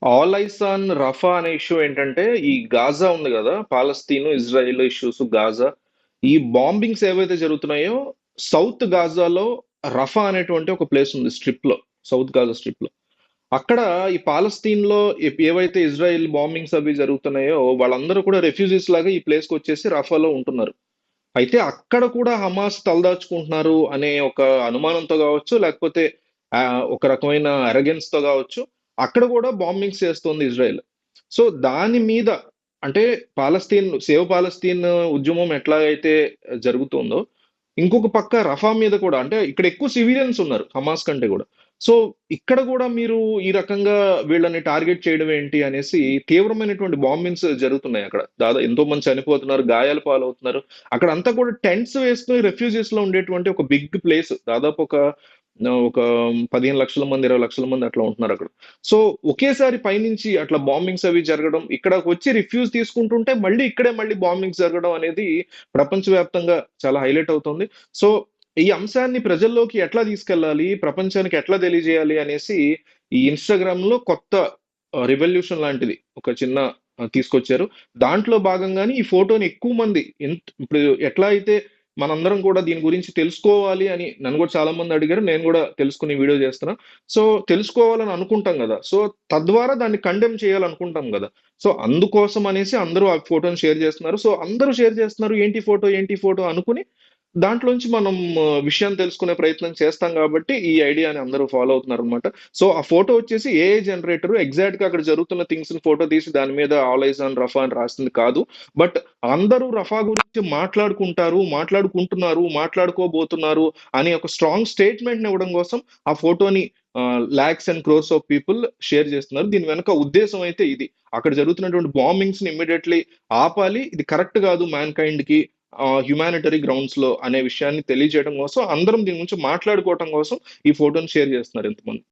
All eyes on రఫా అనే issue ఏంటంటే, ఈ గాజా ఉంది కదా, పాలస్తీన్ ఇజ్రాయిల్ ఇష్యూస్, గాజా, ఈ బాంబింగ్స్ ఏవైతే జరుగుతున్నాయో, సౌత్ గాజాలో రఫా అనేటువంటి ఒక ప్లేస్ ఉంది, స్ట్రిప్ లో, సౌత్ గాజా స్ట్రిప్ లో. అక్కడ ఈ పాలస్తీన్ లో ఏవైతే ఇజ్రాయిల్ బాంబింగ్స్ అవి జరుగుతున్నాయో, వాళ్ళందరూ కూడా రెఫ్యూజీస్ లాగా ఈ ప్లేస్ కి వచ్చేసి రఫాలో ఉంటున్నారు. అయితే అక్కడ కూడా హమాస్ తలదాచుకుంటున్నారు అనే ఒక అనుమానంతో కావచ్చు, లేకపోతే ఒక రకమైన అరగెన్స్ తో కావచ్చు, అక్కడ కూడా బాంబింగ్స్ చేస్తోంది ఇజ్రాయెల్. సో దాని మీద, అంటే పాలస్తీన్ సేవ్ పాలస్తీన్ ఉద్యమం ఎట్లా అయితే జరుగుతుందో, ఇంకొక పక్క రఫా మీద కూడా, అంటే ఇక్కడ ఎక్కువ సివిలియన్స్ ఉన్నారు హమాస్ కంటే కూడా. సో ఇక్కడ కూడా మీరు ఈ రకంగా వీళ్ళని టార్గెట్ చేయడం ఏంటి అనేసి తీవ్రమైనటువంటి బాంబింగ్స్ జరుగుతున్నాయి అక్కడ. దాదాపు ఎంతో మంది చనిపోతున్నారు, గాయాల పాలవుతున్నారు. అక్కడ అంతా కూడా టెంట్స్ వేసుకుని రెఫ్యూజీస్ లో ఉండేటువంటి ఒక బిగ్ ప్లేస్. దాదాపు ఒక 15 లక్షల మంది, 20 లక్షల మంది అట్లా ఉంటున్నారు అక్కడ. సో ఒకేసారి పైనుంచి అట్లా బాంబింగ్స్ అవి జరగడం, ఇక్కడ వచ్చి రిఫ్యూజ్ తీసుకుంటుంటే మళ్ళీ ఇక్కడే మళ్ళీ బాంబింగ్స్ జరగడం అనేది ప్రపంచవ్యాప్తంగా చాలా హైలైట్ అవుతుంది. సో ఈ అంశాన్ని ప్రజల్లోకి ఎట్లా తీసుకెళ్ళాలి, ప్రపంచానికి ఎట్లా తెలియజేయాలి అనేసి ఈ ఇన్‌స్టాగ్రామ్ లో కొత్త రివల్యూషన్ లాంటిది ఒక చిన్న తీసుకొచ్చారు. దాంట్లో భాగంగానే ఈ ఫోటోని ఎక్కువ మంది ఇప్పుడు ఎట్లా అయితే మనందరం కూడా దీని గురించి తెలుసుకోవాలి అని నన్ను కూడా చాలా మంది అడిగారు. నేను కూడా తెలుసుకుని వీడియో చేస్తున్నా. సో తెలుసుకోవాలని అనుకుంటాం గదా! సో తద్వారా దాన్ని కండెమ్ చేయాలనుకుంటాం గదా! సో అందుకోసం అనేసి అందరూ ఆ ఫోటోని షేర్ చేస్తున్నారు. సో అందరూ షేర్ చేస్తున్నారు. ఏంటి ఫోటో? ఏంటి ఫోటో? అనుకుని దాంట్లోంచి మనం విషయాన్ని తెలుసుకునే ప్రయత్నం చేస్తాం కాబట్టి ఈ ఐడియాని అందరూ ఫాలో అవుతున్నారనమాట. సో ఆ ఫోటో వచ్చేసి ఏఐ జనరేటర్ ఎగ్జాక్ట్ గా అక్కడ జరుగుతున్న థింగ్స్ ని ఫోటో తీసి దాని మీద ఆల్ ఐస్ ఆన్ రఫా అని రాసింది కాదు. బట్ అందరూ రఫా గురించి మాట్లాడుకుంటారు, మాట్లాడుకుంటున్నారు, మాట్లాడుకోబోతున్నారు అనే ఒక స్ట్రాంగ్ స్టేట్మెంట్ ఇవ్వడం కోసం ఆ ఫోటోని lakhs and crores of people share చేస్తున్నారు. దీని వెనక ఉద్దేశం అయితే ఇది. అక్కడ జరుగుతున్నటువంటి బాంబింగ్స్ ని ఇమ్మీడియట్లీ ఆపాలి. ఇది కరెక్ట్ కాదు మ్యాన్ కైండ్ కి, హ్యుమానిటరీ గ్రౌండ్స్ లో అనే విషయాన్ని తెలియజేయడం కోసం, అందరం దీని గురించి మాట్లాడుకోవటం కోసం ఈ ఫోటోని షేర్ చేస్తున్నారు ఇంతమంది.